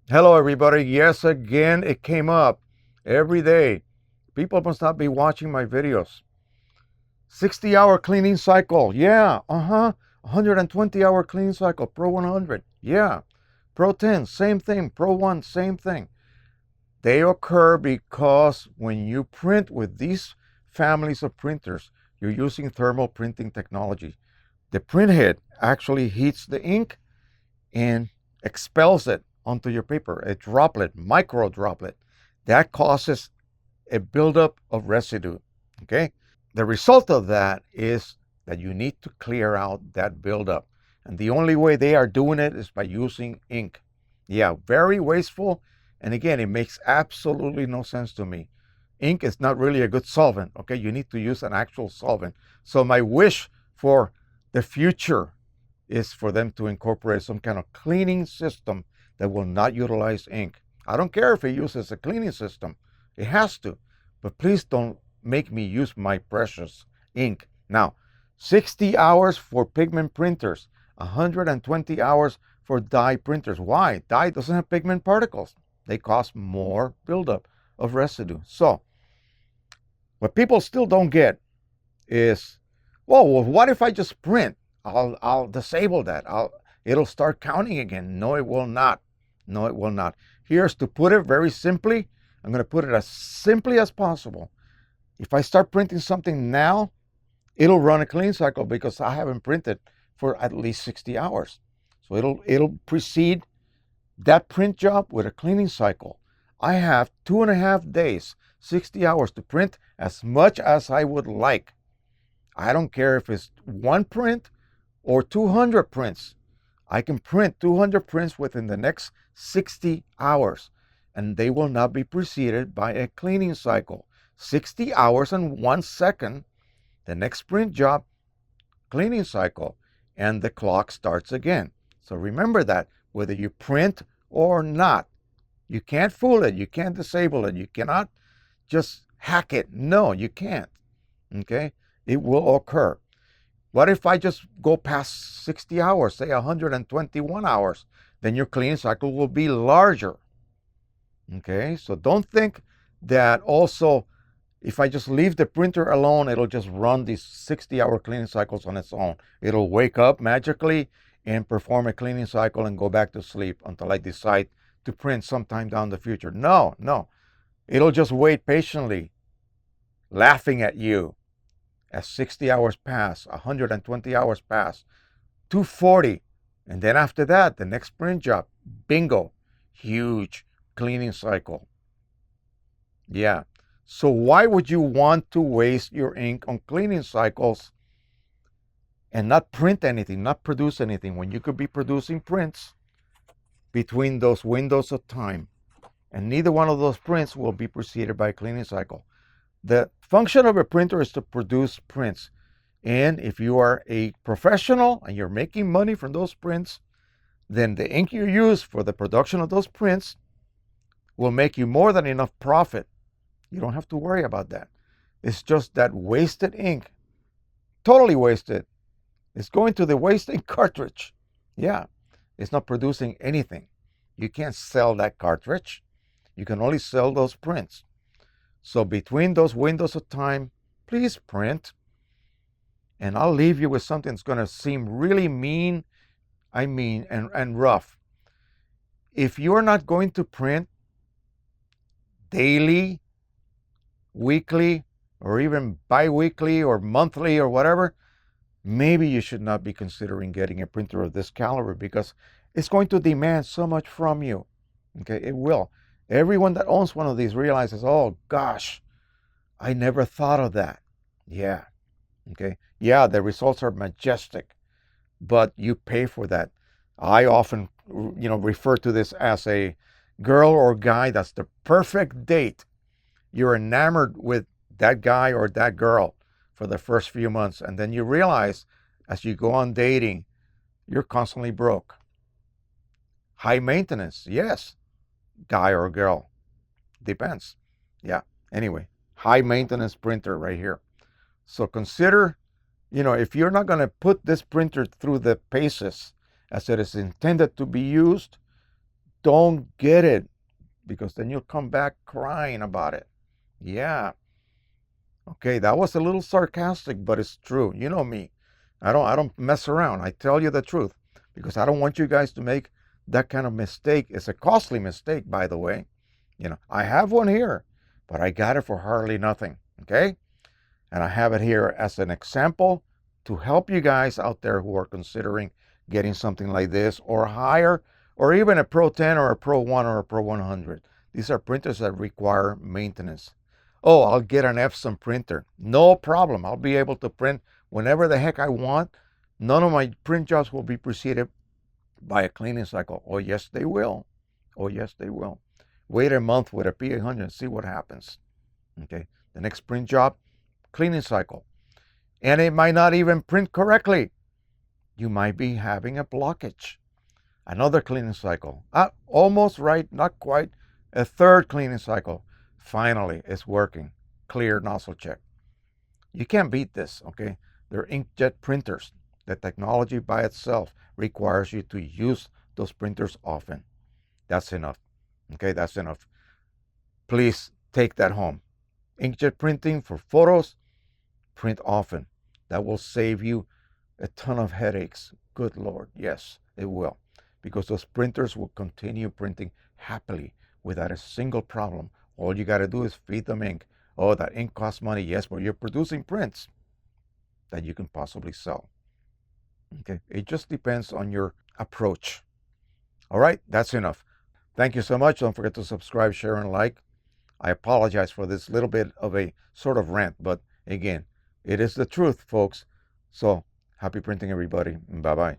Hello everybody. Yes, again, it came up every day. People must not be watching my videos. 60-hour cleaning cycle. Yeah, 120-hour cleaning cycle. Pro 100. Yeah. Pro 10, same thing. Pro 1, same thing. They occur because when you print with these families of printers, you're using thermal printing technology. The print head actually heats the ink and expels it onto your paper, a droplet, micro droplet. That causes a buildup of residue, okay? The result of that is that you need to clear out that buildup. And the only way they are doing it is by using ink. Yeah, very wasteful. And again, it makes absolutely no sense to me. Ink is not really a good solvent, okay? You need to use an actual solvent. So my wish for the future is for them to incorporate some kind of cleaning system that will not utilize ink. I don't care if it uses a cleaning system. It has to. But please don't make me use my precious ink. Now, 60 hours for pigment printers, 120 hours for dye printers. Why? Dye doesn't have pigment particles. They cause more buildup of residue. So, what people still don't get is, well, what if I just print? I'll disable that. It'll start counting again. No, it will not. No, it will not. Here's to put it very simply. I'm going to put it as simply as possible. If I start printing something now, it'll run a clean cycle because I haven't printed for at least 60 hours. So it'll precede that print job with a cleaning cycle. I have 2.5 days, 60 hours to print as much as I would like. I don't care if it's one print or 200 prints. I can print 200 prints within the next 60 hours, and they will not be preceded by a cleaning cycle. 60 hours and 1 second, the next print job, cleaning cycle, and the clock starts again. So remember that, whether you print or not. You can't fool it. You can't disable it. You cannot just hack it. No, you can't. Okay? It will occur. What if I just go past 60 hours, say 121 hours? Then your cleaning cycle will be larger. Okay? So don't think that also if I just leave the printer alone, it'll just run these 60-hour cleaning cycles on its own. It'll wake up magically and perform a cleaning cycle and go back to sleep until I decide to print sometime down the future. No, no. It'll just wait patiently, laughing at you as 60 hours pass, 120 hours pass, 240. And then after that, the next print job, bingo, huge cleaning cycle. Yeah. So why would you want to waste your ink on cleaning cycles and not print anything, not produce anything, when you could be producing prints between those windows of time? And neither one of those prints will be preceded by a cleaning cycle. The function of a printer is to produce prints. And if you are a professional and you're making money from those prints, then the ink you use for the production of those prints will make you more than enough profit. You don't have to worry about that. It's just that wasted ink, totally wasted. It's going to the waste ink cartridge. Yeah, it's not producing anything. You can't sell that cartridge. You can only sell those prints. So between those windows of time, please print. And I'll leave you with something that's going to seem really mean, and rough. If you're not going to print daily, weekly, or even bi-weekly or monthly or whatever, maybe you should not be considering getting a printer of this caliber, because it's going to demand so much from you. Okay, it will. Everyone that owns one of these realizes, oh gosh, I never thought of that. Yeah. Okay. Yeah, the results are majestic, but you pay for that. I often, refer to this as a girl or guy that's the perfect date. You're enamored with that guy or that girl for the first few months, and then you realize as you go on dating, you're constantly broke. High maintenance, yes. Guy or girl, depends. Yeah. Anyway, high maintenance printer right here. So consider, if you're not going to put this printer through the paces as it is intended to be used, don't get it, because then you'll come back crying about it. Yeah. Okay, that was a little sarcastic, but it's true. You know me. I don't mess around. I tell you the truth because I don't want you guys to make that kind of mistake. It's a costly mistake, by the way. I have one here, but I got it for hardly nothing. Okay? And I have it here as an example to help you guys out there who are considering getting something like this or higher, or even a Pro 10 or a Pro 1 or a Pro 100. These are printers that require maintenance. Oh, I'll get an EPSON printer. No problem. I'll be able to print whenever the heck I want. None of my print jobs will be preceded by a cleaning cycle. Oh, yes, they will. Oh, yes, they will. Wait a month with a P800 and see what happens. Okay, the next print job, cleaning cycle. And it might not even print correctly. You might be having a blockage. Another cleaning cycle. Almost right, not quite. A third cleaning cycle. Finally, it's working. Clear nozzle check. You can't beat this, okay? They're inkjet printers. The technology by itself requires you to use those printers often. That's enough, okay? That's enough. Please take that home. Inkjet printing for photos, print often. That will save you a ton of headaches. Good Lord, yes, it will. Because those printers will continue printing happily without a single problem. All you got to do is feed them ink. Oh, that ink costs money. Yes, but you're producing prints that you can possibly sell. Okay, it just depends on your approach. All right, that's enough. Thank you so much. Don't forget to subscribe, share, and like. I apologize for this little bit of a sort of rant, but again, it is the truth, folks. So, happy printing, everybody. Bye-bye.